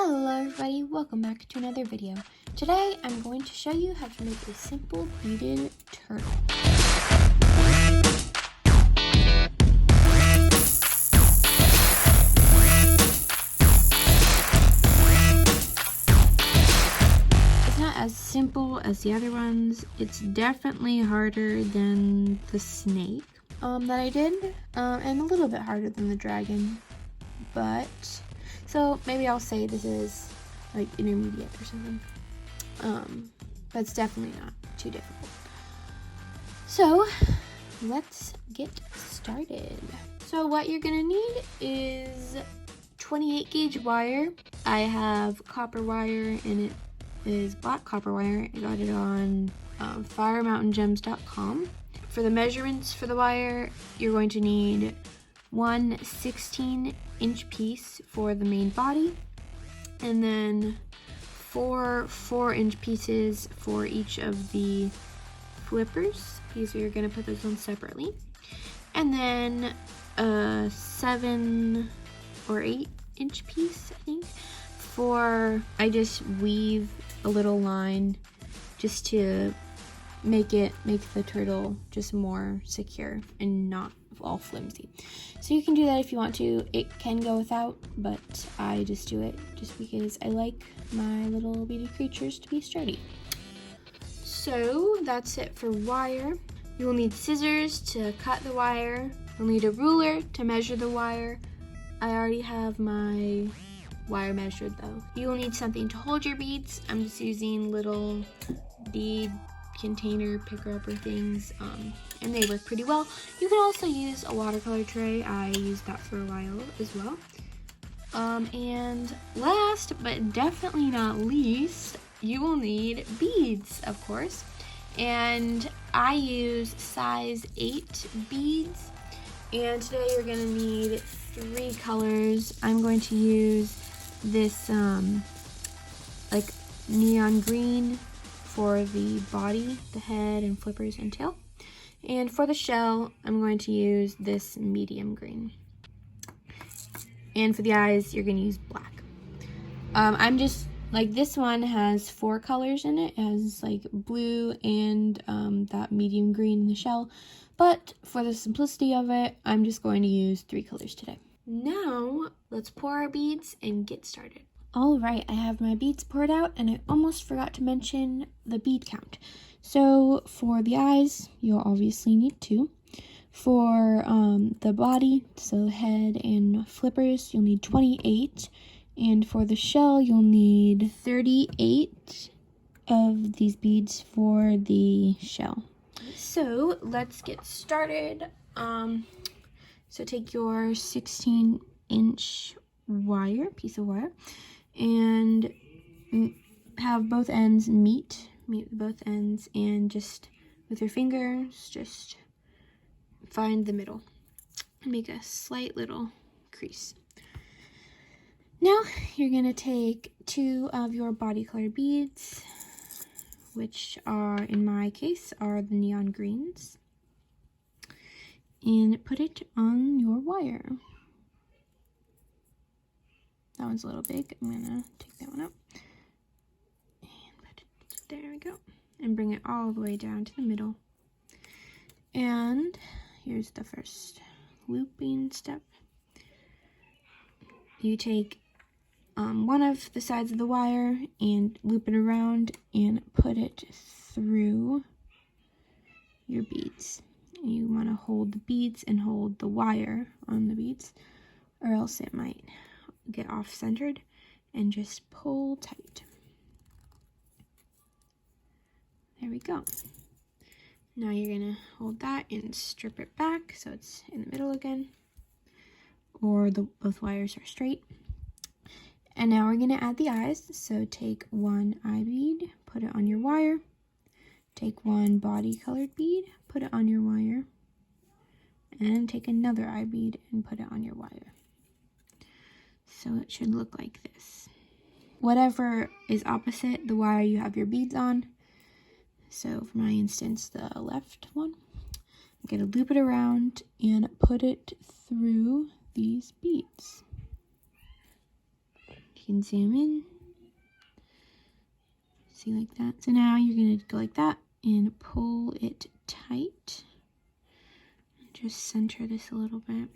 Hello everybody, welcome back to another video. Today I'm going to show you how to make a simple beaded turtle. It's not as simple as the other ones. It's definitely harder than the snake that I did, and a little bit harder than the dragon, but so maybe I'll say this is like intermediate or something. But it's definitely not too difficult. So let's get started. So what you're gonna need is 28 gauge wire. I have copper wire and it is black copper wire. I got it on firemountaingems.com. For the measurements for the wire, you're going to need one 16-inch piece for the main body, and then four 4-inch pieces for each of the flippers. These are going to put those on separately, and then a 7 or 8-inch piece, I think, for I just weave a little line just to make the turtle just more secure and not all flimsy. So you can do that if you want to. It can go without, but I just do it just because I like my little beaded creatures to be sturdy. So that's it for wire. You will need scissors to cut the wire. You'll need a ruler to measure the wire. I already have my wire measured though. You will need something to hold your beads. I'm just using little bead container picker-upper things, and they work pretty well. You can also use a watercolor tray. I used that for a while as well. And last but definitely not least, you will need beads, of course. And I use size 8 beads. And today you're gonna need 3 colors. I'm going to use this like neon green for the body, the head and flippers and tail. And for the shell, I'm going to use this medium green. And for the eyes, you're gonna use black. I'm just, like, this one has 4 colors in it. It has like blue and that medium green in the shell. But for the simplicity of it, I'm just going to use 3 colors today. Now, let's pour our beads and get started. All right, I have my beads poured out, and I almost forgot to mention the bead count. So for the eyes, you'll obviously need 2. For the body, so head and flippers, you'll need 28. And for the shell, you'll need 38 of these beads for the shell. So let's get started. So take your 16-inch piece of wire, and have both ends meet both ends, and just with your fingers just find the middle and make a slight little crease. Now you're gonna take 2 of your body color beads, which are, in my case, are the neon greens, and put it on your wire. That one's a little big. I'm gonna take that one out and put it, there we go, and bring it all the way down to the middle. And here's the first looping step. You take one of the sides of the wire and loop it around and put it through your beads. You want to hold the beads and hold the wire on the beads, or else it might get off-centered, and just pull tight. There we go. Now you're gonna hold that and strip it back so it's in the middle again, or both wires are straight. And now we're gonna add the eyes. So take 1 eye bead, put it on your wire. Take 1 body colored bead, put it on your wire, and take another eye bead and put it on your wire. So it should look like this. Whatever is opposite the wire you have your beads on. So for my instance, the left one, I'm gonna loop it around and put it through these beads. can zoom in. See, like that. So now you're going to go like that and pull it tight. Just center this a little bit.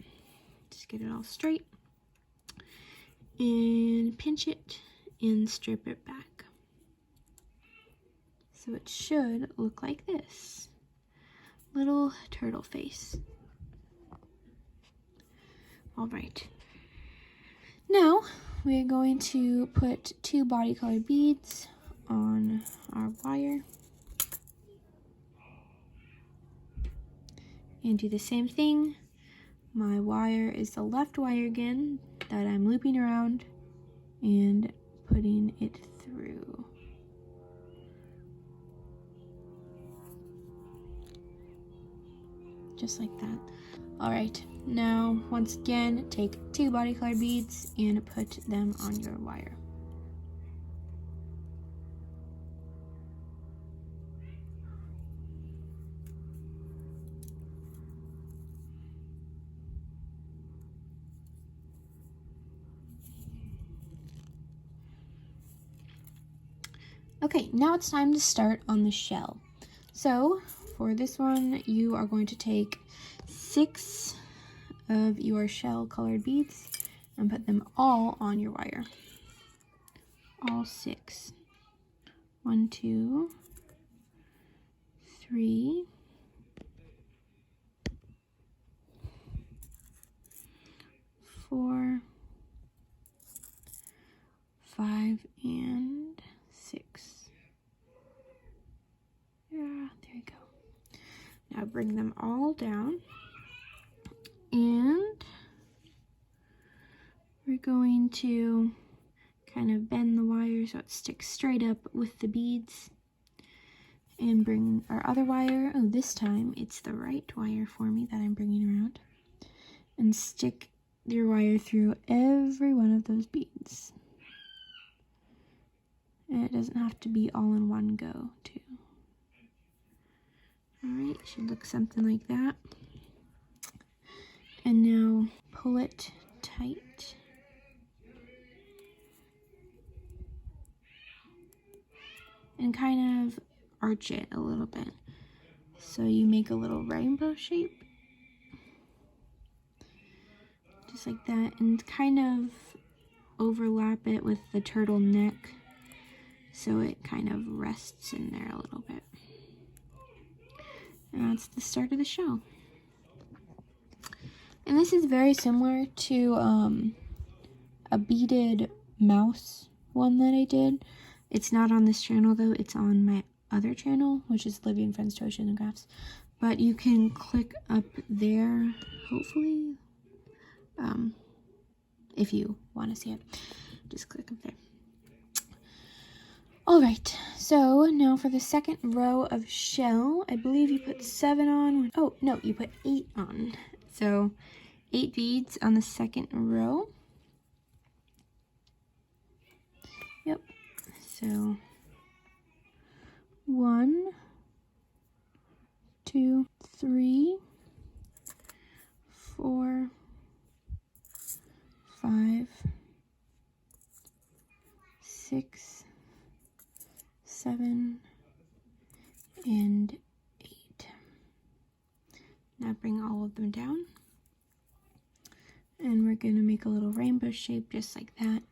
Just get it all straight. And pinch it and strip it back. So it should look like this. Little turtle face. All right. Now we're going to put 2 body color beads on our wire. And do the same thing. My wire is the left wire again that I'm looping around and putting it through. Just like that. All right, now once again, take 2 body color beads and put them on your wire. Okay, now it's time to start on the shell. So for this one, you are going to take 6 of your shell colored beads and put them all on your wire. All 6. 1, 2, 3, 4, 5, and 6. Yeah, there you go. Now bring them all down, and we're going to kind of bend the wire so it sticks straight up with the beads, and bring our other wire, oh, this time it's the right wire for me that I'm bringing around, and stick your wire through every one of those beads. And it doesn't have to be all in one go, too. Alright, should look something like that. And now pull it tight. And kind of arch it a little bit. So you make a little rainbow shape. Just like that. And kind of overlap it with the turtle neck, so it kind of rests in there a little bit. And that's the start of the shell. And this is very similar to a beaded mouse one that I did. It's not on this channel though, it's on my other channel, which is Living Friends Toys and Crafts. But you can click up there, hopefully, if you want to see it. Just click up there. Alright, so now for the second row of shell, I believe you put 7 on. Oh, no, you put 8 on. So 8 beads on the second row. Yep. So 1, 2, 3, 4, 5, 6, 7, and 8. Now bring all of them down. And we're going to make a little rainbow shape just like that.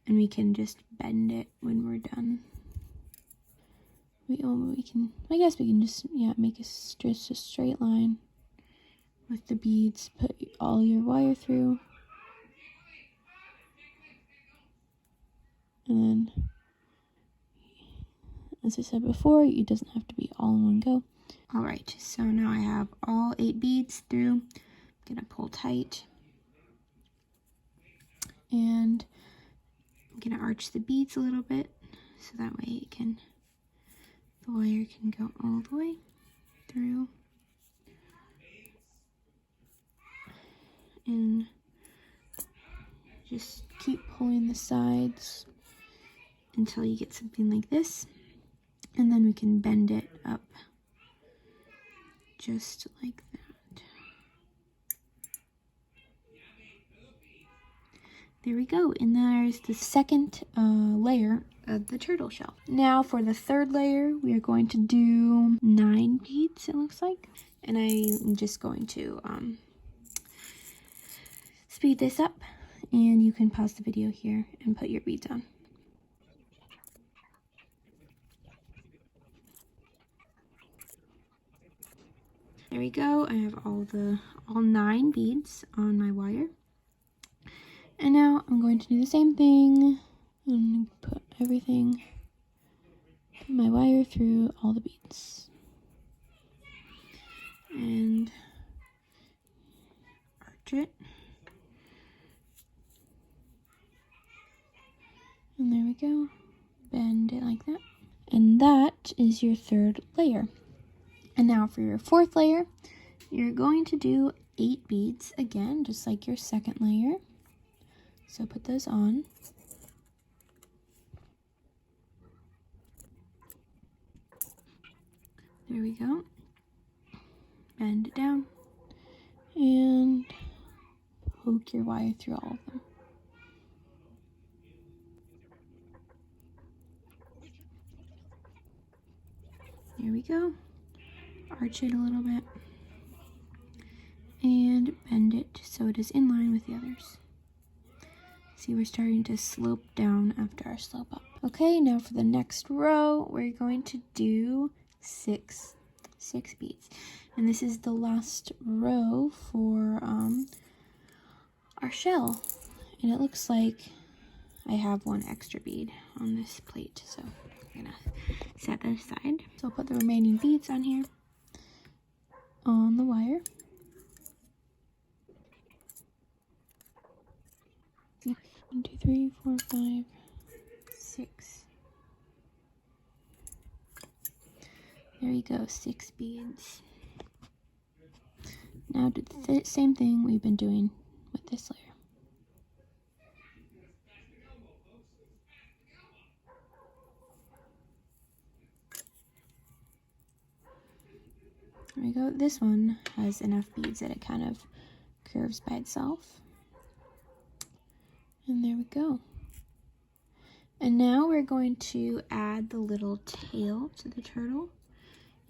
And we can just bend it when we're done. I guess we can just, make just a straight line with the beads. Put all your wire through. And then, as I said before, it doesn't have to be all in one go. Alright, so now I have all 8 beads through. I'm going to pull tight. And I'm going to arch the beads a little bit, so that way the wire can go all the way through. And just keep pulling the sides until you get something like this. And then we can bend it up just like that. There we go, and there's the second layer of the turtle shell. Now for the third layer, we are going to do 9 beads, it looks like. And I'm just going to speed this up, and you can pause the video here and put your beads on. There we go, I have all 9 beads on my wire. And now I'm going to do the same thing. I'm going to put everything, put my wire through all the beads. And arch it. And there we go. Bend it like that. And that is your third layer. And now for your fourth layer, you're going to do 8 beads again, just like your second layer. So put those on. There we go. Bend it down and hook your wire through all of them. There we go. Arch it a little bit and bend it so it is in line with the others. See, we're starting to slope down after our slope up. Okay, now for the next row, we're going to do 6 beads. And this is the last row for our shell. And it looks like I have 1 extra bead on this plate, so I'm gonna set that aside. So I'll put the remaining beads on here on the wire. 1, 2, 3, 4, 5, 6. There you go, 6 beads. Now do the same thing we've been doing with this layer. There we go. This one has enough beads that it kind of curves by itself. And there we go. And now we're going to add the little tail to the turtle.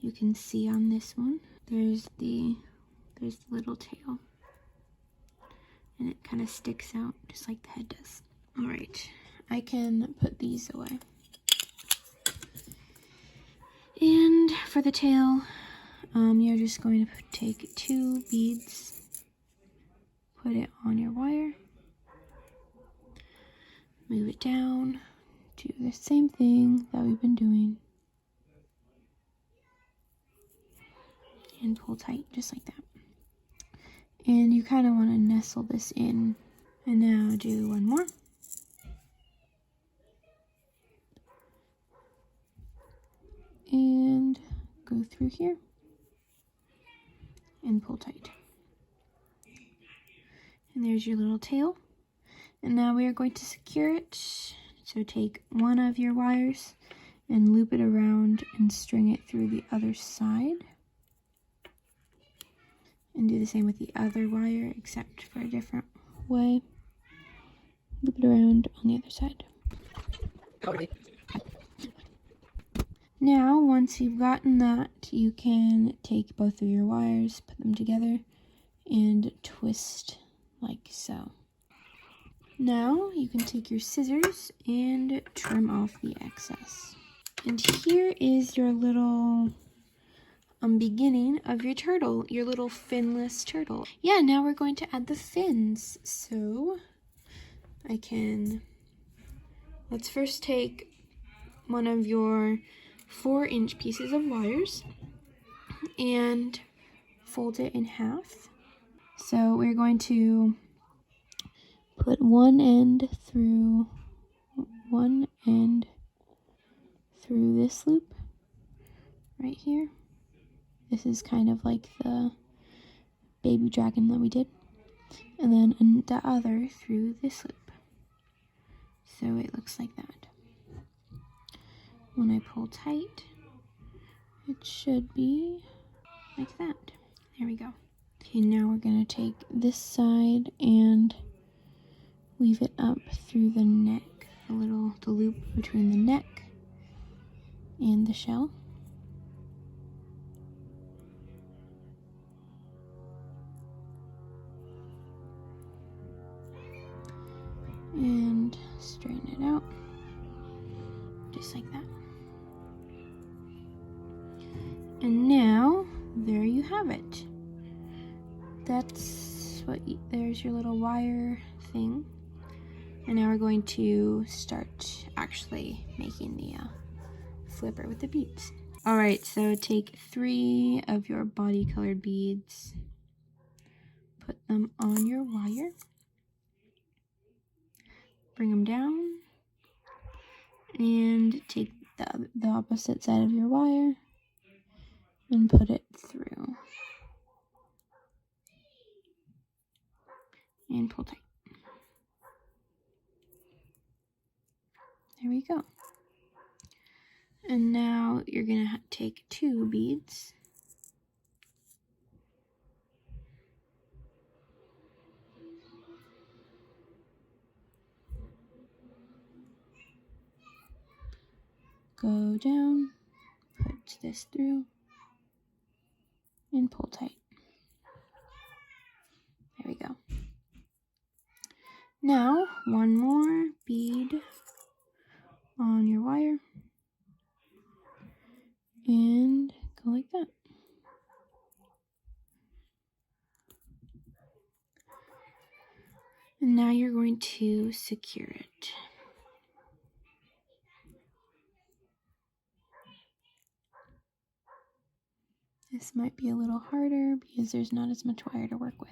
You can see on this one, there's the little tail. And it kind of sticks out just like the head does. All right, I can put these away. And for the tail, you're just going to take 2 beads, put it on your wire, move it down, do the same thing that we've been doing, and pull tight just like that. And you kind of want to nestle this in. And now do 1 more. And go through here and pull tight. And there's your little tail. And now we are going to secure it. So take 1 of your wires and loop it around and string it through the other side. And do the same with the other wire, except for a different way. Loop it around on the other side. Now, once you've gotten that, you can take both of your wires, put them together, and twist like so. Now, you can take your scissors and trim off the excess. And here is your little beginning of your turtle, your little finless turtle. Yeah, now we're going to add the fins. So let's first take one of your 4-inch pieces of wires and fold it in half. So we're going to put one end through this loop right here. This is kind of like the baby dragon that we did. And then the other through this loop. So it looks like that. When I pull tight, it should be like that. There we go. Okay, now we're going to take this side and weave it up through the neck, the loop between the neck and the shell. And straighten it out, just like that. And now, there you have it. There's your little wire thing. And now we're going to start actually making the flipper with the beads. All right, so take 3 of your body colored beads, put them on your wire, bring them down, and take the opposite side of your wire and put it through. And pull tight. There we go. And now you're going to take 2 beads, go down, put this through, and pull tight. There we go. Now, 1 more bead on your wire, and go like that. And now you're going to secure it. This might be a little harder because there's not as much wire to work with.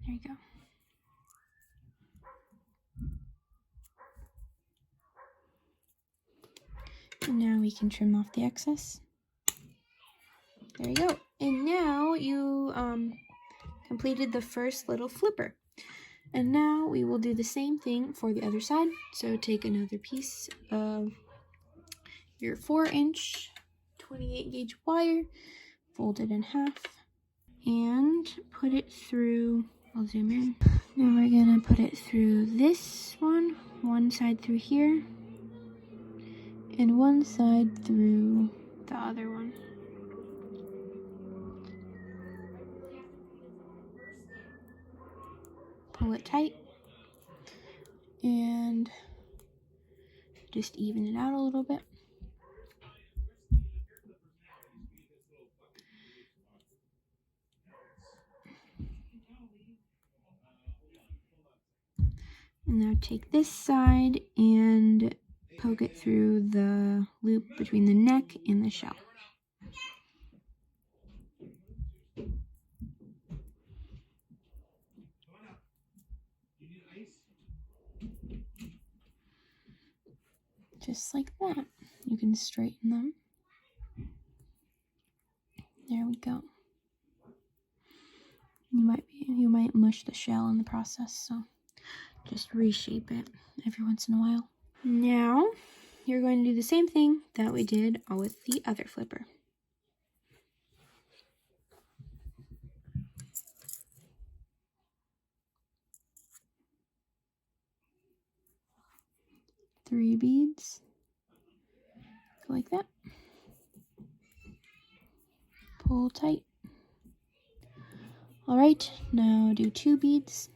There you go. And now we can trim off the excess. There you go. And now you completed the first little flipper. And now we will do the same thing for the other side. So take another piece of your 4-inch 28 gauge wire, fold it in half, and put it through. I'll zoom in. Now we're gonna put it through this one side through here, and one side through the other one. Pull it tight and just even it out a little bit. And now take this side and poke it through the loop between the neck and the shell. Just like that. You can straighten them. There we go. You might mush the shell in the process, so just reshape it every once in a while. Now you're going to do the same thing that we did with the other flipper. Three beads, go like that. Pull tight. All right, now do 2 beads.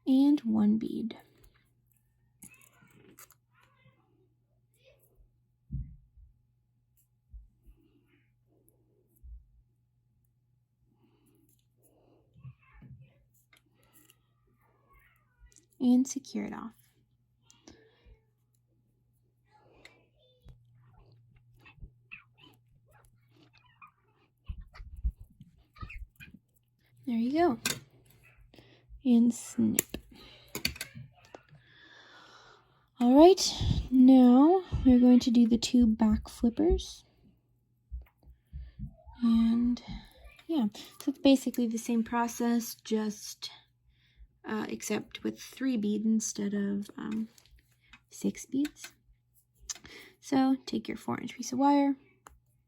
And 1 bead. And secure it off. There you go. And snip. All right, now we're going to do the 2 back flippers. And yeah, so it's basically the same process, just except with 3 beads instead of 6 beads. So take your 4-inch piece of wire,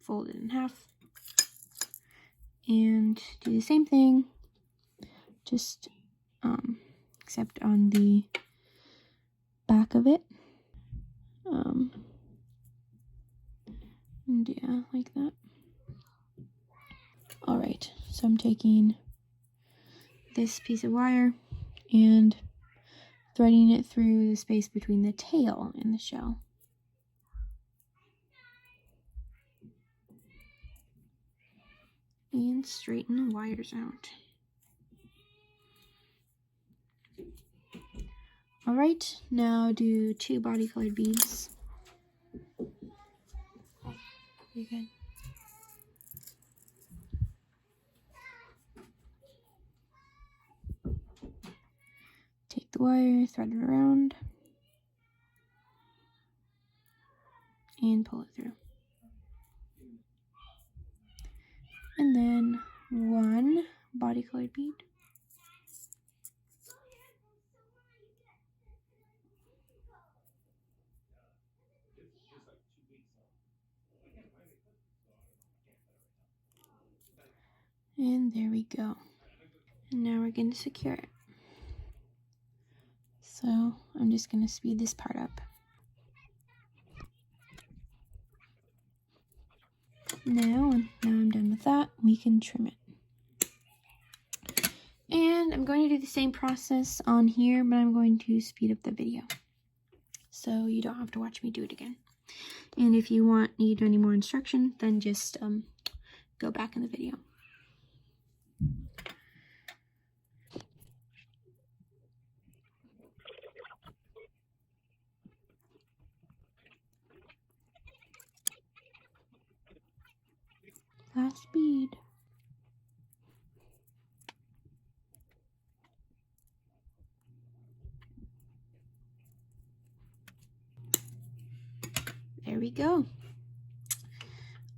fold it in half, and do the same thing, just except on the back of it. And yeah, like that. All right, so I'm taking this piece of wire and threading it through the space between the tail and the shell. And straighten the wires out. All right, now do 2 body colored beads. You're good. Take the wire, thread it around, and pull it through. And then 1 body colored bead. And there we go. And now we're going to secure it. So I'm just going to speed this part up. Now I'm done with that, we can trim it. And I'm going to do the same process on here, but I'm going to speed up the video, so you don't have to watch me do it again. And if you need any more instruction, then just go back in the video. Last bead. There we go.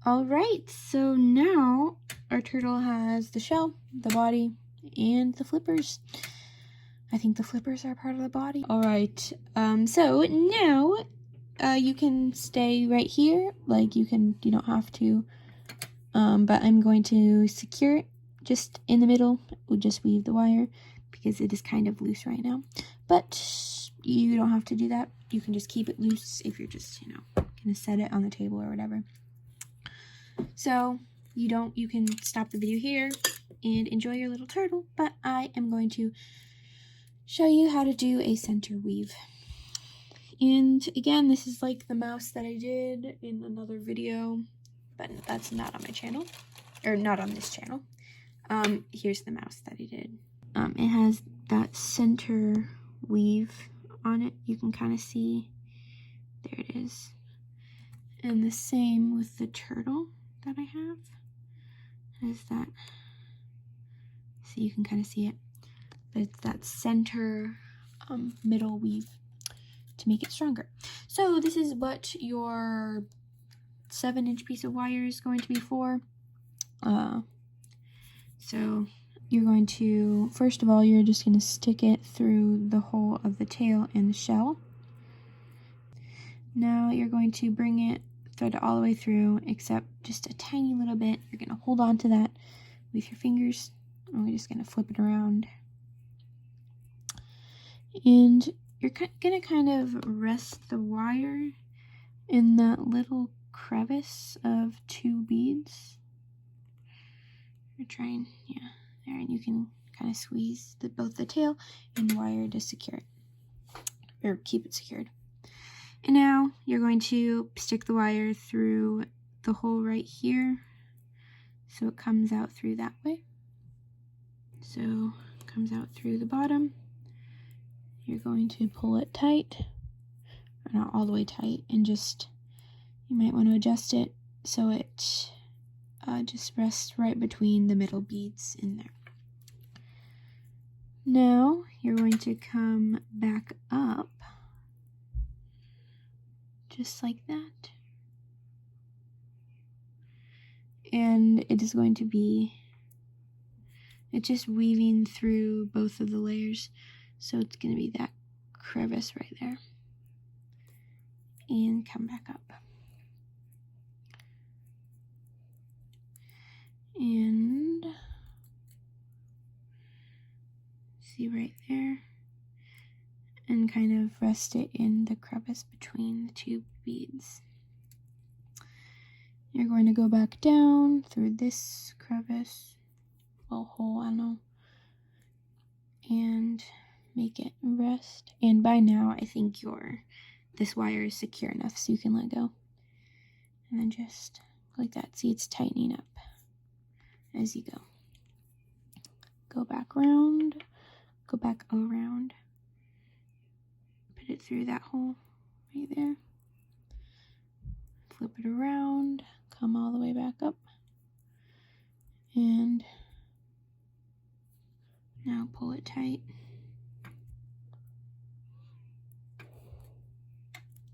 All right, so now our turtle has the shell, the body, and the flippers. I think the flippers are part of the body. All right, so now you can stay right here. Like you don't have to, but I'm going to secure it just in the middle. We'll just weave the wire because it is kind of loose right now, but you don't have to do that. You can just keep it loose if you're just, gonna set it on the table or whatever. So you can stop the video here and enjoy your little turtle, but I am going to show you how to do a center weave. And again, this is like the mouse that I did in another video, but that's not on my channel, or not on this channel. Here's the mouse that I did. It has that center weave on it. You can kind of see, there it is. And the same with the turtle that I have. Is that, so you can kind of see it. But it's that center middle weave to make it stronger. So this is what your 7-inch piece of wire is going to be for. So you're going to, first of all, you're just going to stick it through the hole of the tail and the shell. Now you're going to bring it, thread it all the way through, except just a tiny little bit. You're going to hold on to that with your fingers, and we're just going to flip it around. And you're going to kind of rest the wire in that little crevice of 2 beads. You're trying, yeah, there, and you can kind of squeeze both the tail and wire to secure it, or keep it secured. And now you're going to stick the wire through the hole right here, so it comes out through that way. So it comes out through the bottom. You're going to pull it tight, or not all the way tight, and just, you might want to adjust it so it just rests right between the middle beads in there. Now you're going to come back up just like that. And it is going to be, it's just weaving through both of the layers. So it's going to be that crevice right there. And come back up. And see right there. And kind of rest it in the crevice between the two beads. You're going to go back down through this crevice, well, hole, I don't know, and make it rest. And by now, I think this wire is secure enough so you can let go. And then just like that. See, it's tightening up as you go. Go back around, go back around, put it through that hole right there. Flip it around, come all the way back up, and now pull it tight.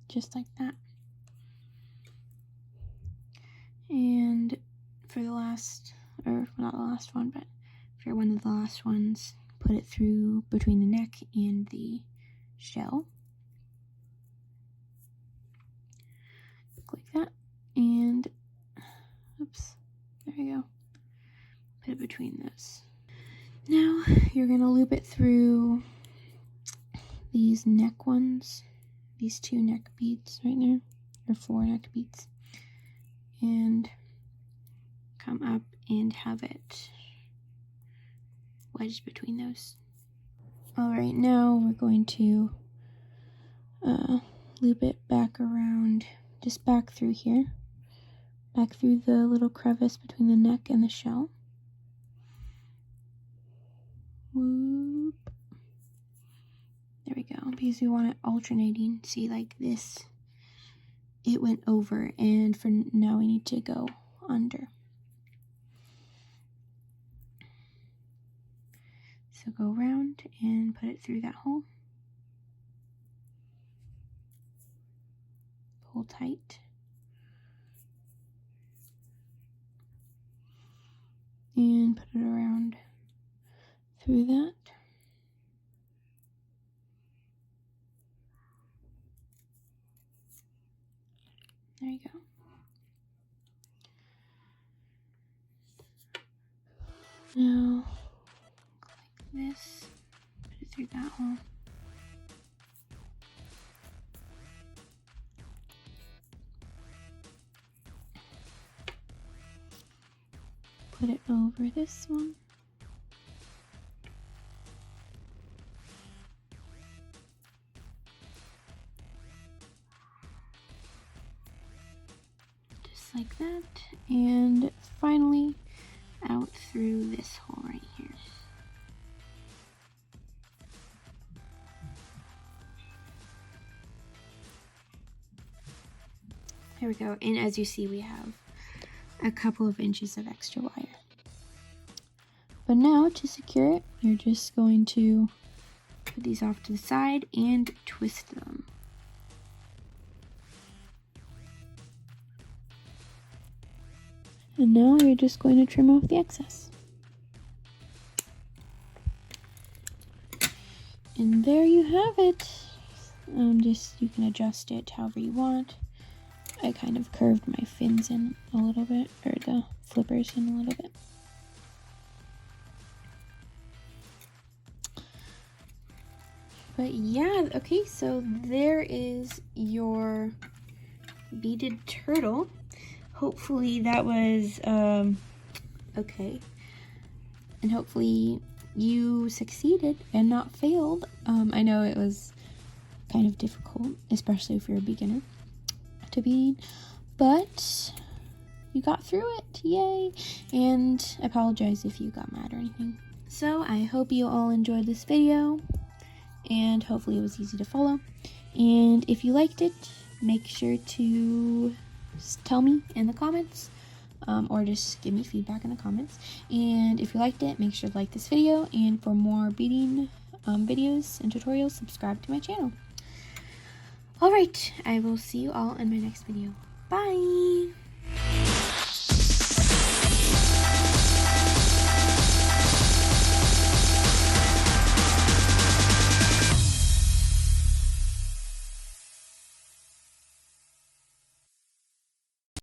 Just like that. And for the last, or not the last one, but for one of the last ones, put it through between the neck and the shell. Like that. And, oops, there you go. Put it between those. Now, you're going to loop it through these neck ones. These 2 neck beads right there, or 4 neck beads, and come up and have it wedged between those. Alright, now we're going to loop it back around, just back through here, back through the little crevice between the neck and the shell. Whoop. There we go, because we want it alternating. See, like this, it went over, and for now we need to go under. So go around and put it through that hole. Pull tight. And put it around through that. There you go. Now, like this, put it through that hole. Put it over this one. Like that, and finally out through this hole right here. There we go, and as you see, we have a couple of inches of extra wire. But now, to secure it, you're just going to put these off to the side and twist them. And now you're just going to trim off the excess. And there you have it. You can adjust it however you want. I kind of curved my fins in a little bit, or the flippers in a little bit. But yeah, okay, so there is your beaded turtle. Hopefully that was okay, and hopefully you succeeded and not failed. I know it was kind of difficult, especially if you're a beginner, to bead, but you got through it, yay! And I apologize if you got mad or anything. So I hope you all enjoyed this video, and hopefully it was easy to follow. And if you liked it, make sure to tell me in the comments, or just give me feedback in the comments. And if you liked it, make sure to like this video, and for more beading videos and tutorials, subscribe to my channel. Alright, I will see you all in my next video. Bye!